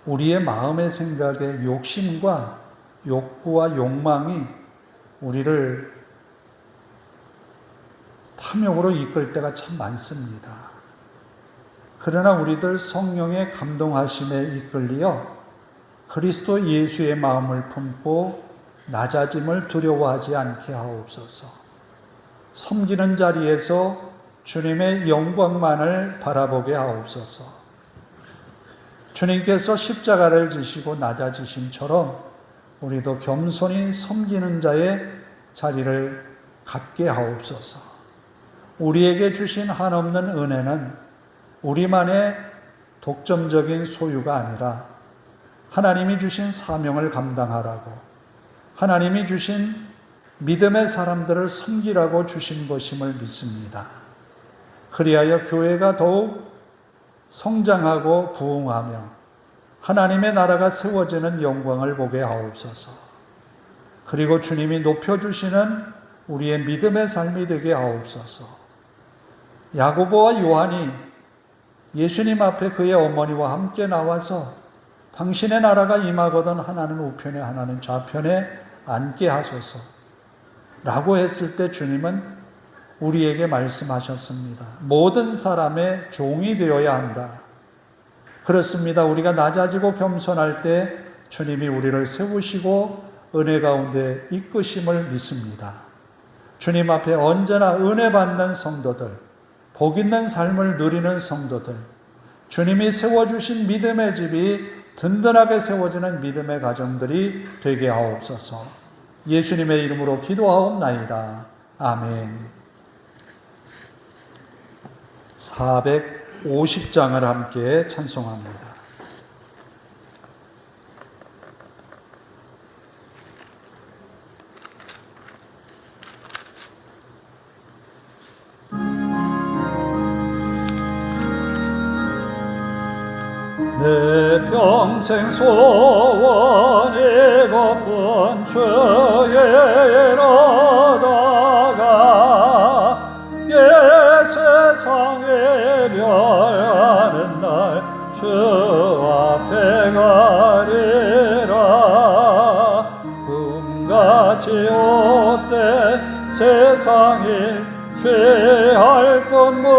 우리의 마음의 생각에 욕심과 욕구와 욕망이 우리를 탐욕으로 이끌 때가 참 많습니다. 그러나 우리들 성령의 감동하심에 이끌리어 그리스도 예수의 마음을 품고 낮아짐을 두려워하지 않게 하옵소서. 섬기는 자리에서 주님의 영광만을 바라보게 하옵소서. 주님께서 십자가를 지시고 낮아지심처럼 우리도 겸손히 섬기는 자의 자리를 갖게 하옵소서. 우리에게 주신 한없는 은혜는 우리만의 독점적인 소유가 아니라 하나님이 주신 사명을 감당하라고, 하나님이 주신 믿음의 사람들을 섬기라고 주신 것임을 믿습니다. 그리하여 교회가 더욱 성장하고 부흥하며 하나님의 나라가 세워지는 영광을 보게 하옵소서. 그리고 주님이 높여주시는 우리의 믿음의 삶이 되게 하옵소서. 야고보와 요한이 예수님 앞에 그의 어머니와 함께 나와서 당신의 나라가 임하거든 하나는 우편에 하나는 좌편에 앉게 하소서 라고 했을 때 주님은 우리에게 말씀하셨습니다. 모든 사람의 종이 되어야 한다. 그렇습니다. 우리가 낮아지고 겸손할 때 주님이 우리를 세우시고 은혜 가운데 이끄심을 믿습니다. 주님 앞에 언제나 은혜 받는 성도들, 복 있는 삶을 누리는 성도들, 주님이 세워주신 믿음의 집이 든든하게 세워지는 믿음의 가정들이 되게 하옵소서. 예수님의 이름으로 기도하옵나이다. 아멘. 450장을 함께 찬송합니다. 내 평생 소원이 고픈 주의 이루다가 세상에 멸하는 날 주 앞에 가리라. 꿈같이 옷대 세상에 죄할 것 뭐냐.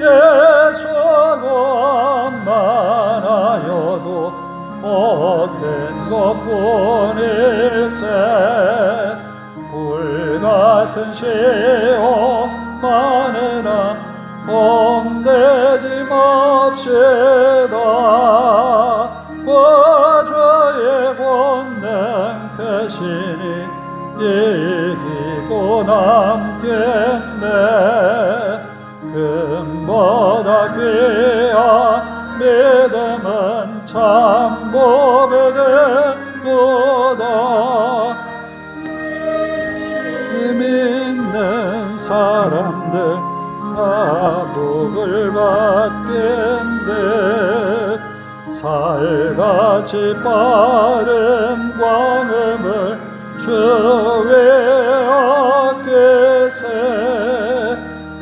예수만 하여도 못된 것뿐일세. 불같은 시험 마느라 봄되지 맙시다. 구주의 권능 크시니 이기고 남겠네. 금보다 귀한 믿음은 참법에 대도다. 믿는 사람들 다 복을 받겠네. 살같이 빠른 광음을 주의 앞에세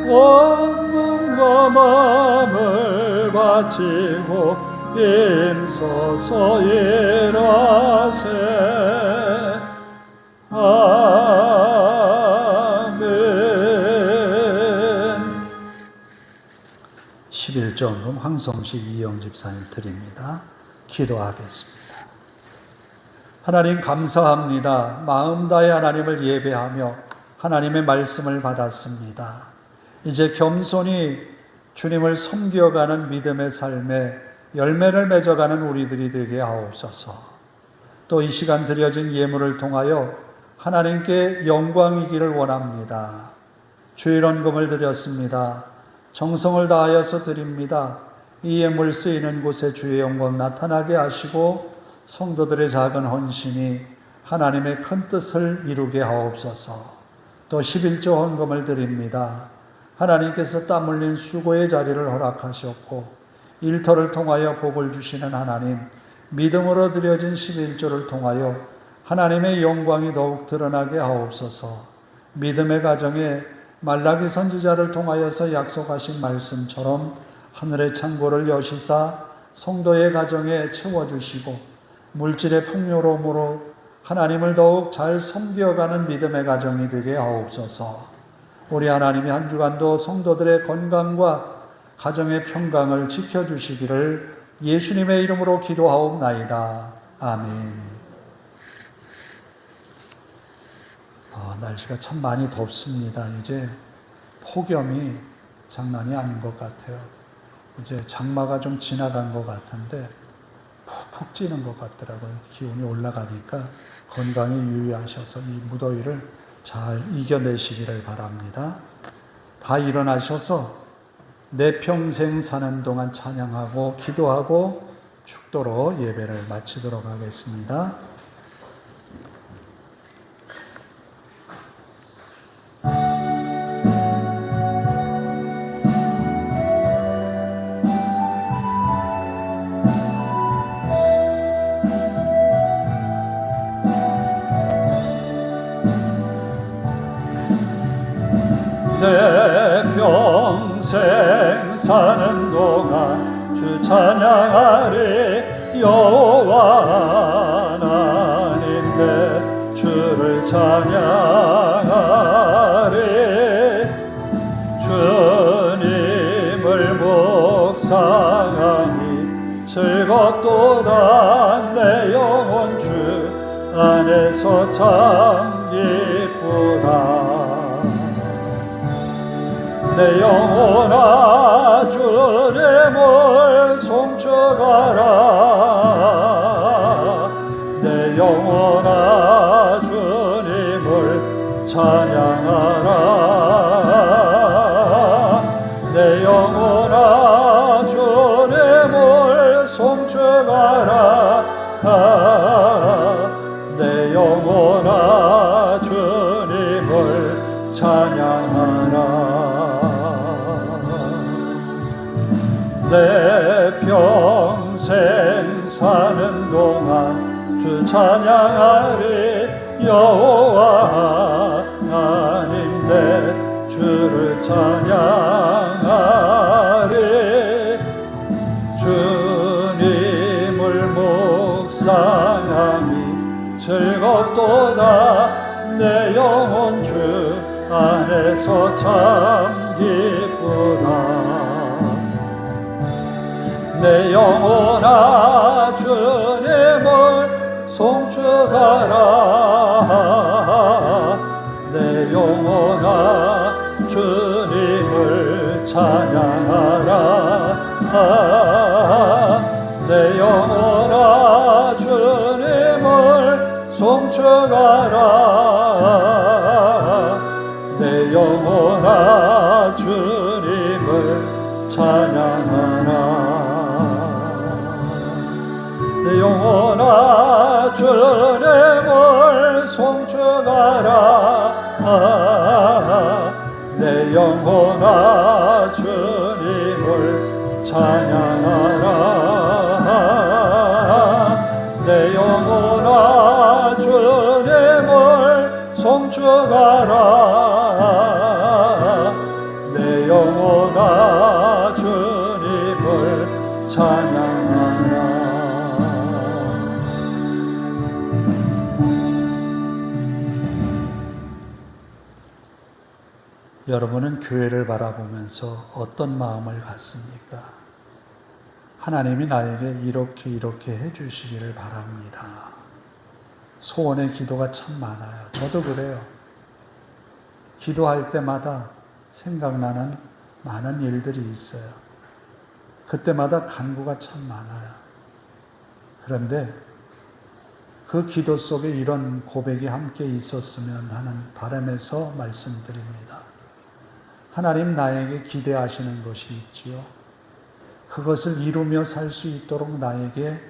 원망과 마음을 바치고 임서서 일하세. 아멘. 11조헌금 황성식 이영 집사님 드립니다. 기도하겠습니다. 하나님 감사합니다. 마음 다해 하나님을 예배하며 하나님의 말씀을 받았습니다. 이제 겸손히 주님을 섬겨가는 믿음의 삶에 열매를 맺어가는 우리들이 되게 하옵소서. 또 이 시간 드려진 예물을 통하여 하나님께 영광이기를 원합니다. 주일헌금을 드렸습니다. 정성을 다하여서 드립니다. 이 예물 쓰이는 곳에 주의 영광 나타나게 하시고 성도들의 작은 헌신이 하나님의 큰 뜻을 이루게 하옵소서. 또 11조 헌금을 드립니다. 하나님께서 땀 흘린 수고의 자리를 허락하셨고 일터를 통하여 복을 주시는 하나님, 믿음으로 드려진 11조를 통하여 하나님의 영광이 더욱 드러나게 하옵소서. 믿음의 가정에 말라기 선지자를 통하여서 약속하신 말씀처럼 하늘의 창고를 여시사 성도의 가정에 채워주시고 물질의 풍요로움으로 하나님을 더욱 잘 섬겨가는 믿음의 가정이 되게 하옵소서. 우리 하나님이 한 주간도 성도들의 건강과 가정의 평강을 지켜주시기를 예수님의 이름으로 기도하옵나이다. 아멘. 날씨가 참 많이 덥습니다. 이제 폭염이 장난이 아닌 것 같아요. 이제 장마가 좀 지나간 것 같은데 푹푹 찌는 것 같더라고요. 기온이 올라가니까 건강에 유의하셔서 이 무더위를 잘 이겨내시기를 바랍니다. 다 일어나셔서 내 평생 사는 동안 찬양하고 기도하고 축도로 예배를 마치도록 하겠습니다. 내 평생 사는 동안 주 찬양하리. 여호와 하나님 내 주를 찬양하리. 주님을 묵상하니 즐겁도다. 내 영혼 주 안에서 참 기쁘다. 내 영혼아 주님을 송축하라. 내 영혼아 주님을 찬양하라. 내 영혼아 주님을 송축하라. 내 영혼아 주님을 찬양하라. 내 평생 사는 동안 주 찬양하리. 여호와 하나님 내 주를 찬양하리. 주님을 묵상하니 즐겁도다. 내 영혼 주 안에서 참 기쁘다. 내 영혼아 주님을 송축하라. 내 영혼아 주님을 찬양하라. 내 영혼아 주님을 송축하라. 내 영혼아 주님을 찬양하라. 영혼아 주님을 송축하라 내 영혼아 주님을 찬양하라 내 영혼아 주님을 송축하라 내 영혼아 주님을 찬양하라. 여러분은 교회를 바라보면서 어떤 마음을 갖습니까? 하나님이 나에게 이렇게 해주시기를 바랍니다. 소원의 기도가 참 많아요. 저도 그래요. 기도할 때마다 생각나는 많은 일들이 있어요. 그때마다 간구가 참 많아요. 그런데 그 기도 속에 이런 고백이 함께 있었으면 하는 바람에서 말씀드립니다. 하나님 나에게 기대하시는 것이 있지요. 그것을 이루며 살 수 있도록 나에게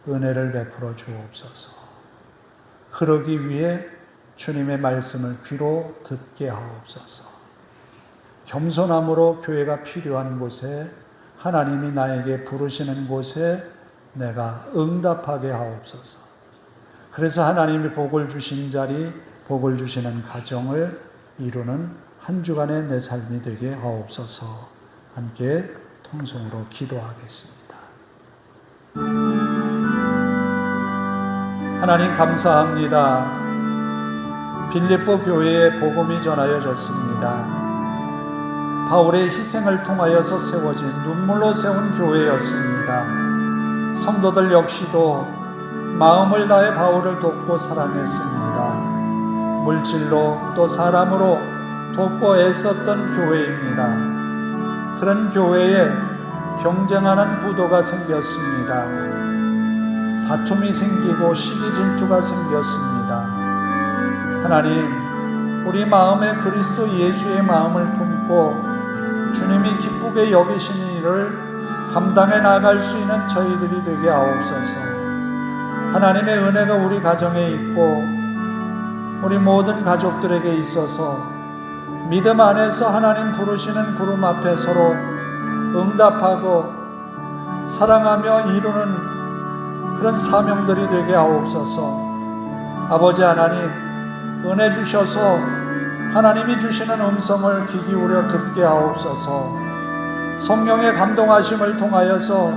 은혜를 베풀어 주옵소서. 그러기 위해 주님의 말씀을 귀로 듣게 하옵소서. 겸손함으로 교회가 필요한 곳에 하나님이 나에게 부르시는 곳에 내가 응답하게 하옵소서. 그래서 하나님이 복을 주신 자리, 복을 주시는 가정을 이루는 한 주간의 내 삶이 되게 하옵소서. 함께 통성으로 기도하겠습니다. 하나님 감사합니다. 빌립보 교회에 복음이 전하여졌습니다. 바울의 희생을 통하여서 세워진 눈물로 세운 교회였습니다. 성도들 역시도 마음을 다해 바울을 돕고 사랑했습니다. 물질로 또 사람으로 돕고 애썼던 교회입니다. 그런 교회에 경쟁하는 구도가 생겼습니다. 다툼이 생기고 시기 질투가 생겼습니다. 하나님, 우리 마음에 그리스도 예수의 마음을 품고 주님이 기쁘게 여기시는 일을 감당해 나갈 수 있는 저희들이 되게 하옵소서. 하나님의 은혜가 우리 가정에 있고 우리 모든 가족들에게 있어서 믿음 안에서 하나님 부르시는 부름 앞에 서로 응답하고 사랑하며 이루는 그런 사명들이 되게 하옵소서. 아버지 하나님, 은혜 주셔서 하나님이 주시는 음성을 귀 기울여 듣게 하옵소서. 성령의 감동하심을 통하여서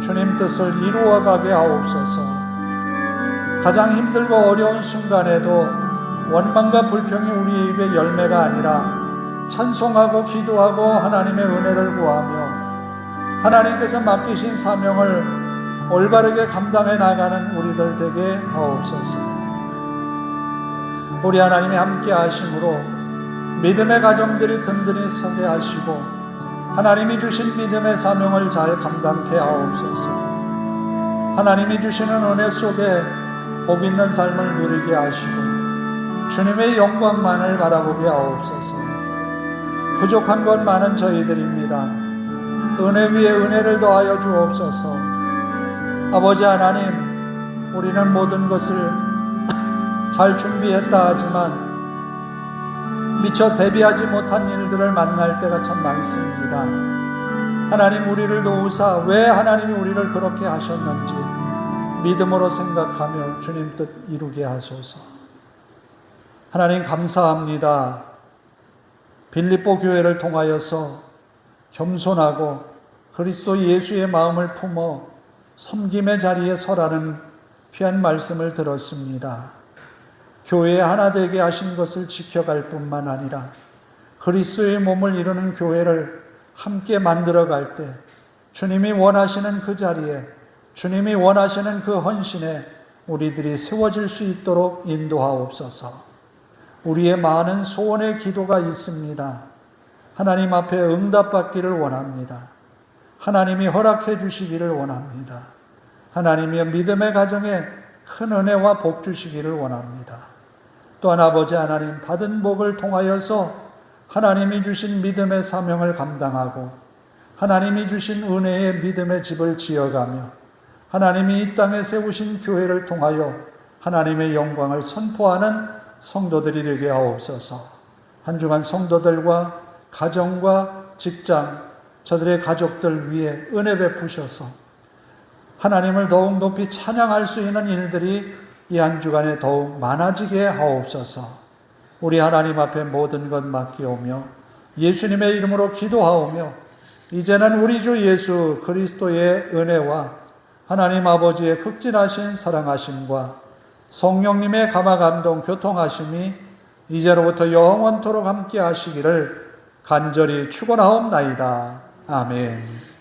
주님 뜻을 이루어가게 하옵소서. 가장 힘들고 어려운 순간에도 원망과 불평이 우리 입의 열매가 아니라 찬송하고 기도하고 하나님의 은혜를 구하며 하나님께서 맡기신 사명을 올바르게 감당해 나가는 우리들 되게 하옵소서. 우리 하나님이 함께 하심으로 믿음의 가정들이 든든히 서게 하시고 하나님이 주신 믿음의 사명을 잘 감당케 하옵소서. 하나님이 주시는 은혜 속에 복 있는 삶을 누리게 하시고 주님의 영광만을 바라보게 하옵소서. 부족한 것 많은 저희들입니다. 은혜 위에 은혜를 더하여 주옵소서. 아버지 하나님, 우리는 모든 것을 잘 준비했다 하지만 미처 대비하지 못한 일들을 만날 때가 참 많습니다. 하나님, 우리를 도우사 왜 하나님이 우리를 그렇게 하셨는지 믿음으로 생각하며 주님 뜻 이루게 하소서. 하나님 감사합니다. 빌립보 교회를 통하여서 겸손하고 그리스도 예수의 마음을 품어 섬김의 자리에 서라는 귀한 말씀을 들었습니다. 교회에 하나 되게 하신 것을 지켜갈 뿐만 아니라 그리스도의 몸을 이루는 교회를 함께 만들어갈 때 주님이 원하시는 그 자리에 주님이 원하시는 그 헌신에 우리들이 세워질 수 있도록 인도하옵소서. 우리의 많은 소원의 기도가 있습니다. 하나님 앞에 응답받기를 원합니다. 하나님이 허락해 주시기를 원합니다. 하나님의 믿음의 가정에 큰 은혜와 복 주시기를 원합니다. 또한 아버지 하나님, 받은 복을 통하여서 하나님이 주신 믿음의 사명을 감당하고 하나님이 주신 은혜의 믿음의 집을 지어가며 하나님이 이 땅에 세우신 교회를 통하여 하나님의 영광을 선포하는 성도들이 되게 하옵소서. 한 주간 성도들과 가정과 직장, 저들의 가족들 위해 은혜 베푸셔서 하나님을 더욱 높이 찬양할 수 있는 일들이 이 한 주간에 더욱 많아지게 하옵소서. 우리 하나님 앞에 모든 것 맡기오며 예수님의 이름으로 기도하오며 이제는 우리 주 예수 그리스도의 은혜와 하나님 아버지의 극진하신 사랑하심과 성령님의 감화감동 교통하심이 이제로부터 영원토록 함께 하시기를 간절히 축원하옵나이다. 아멘.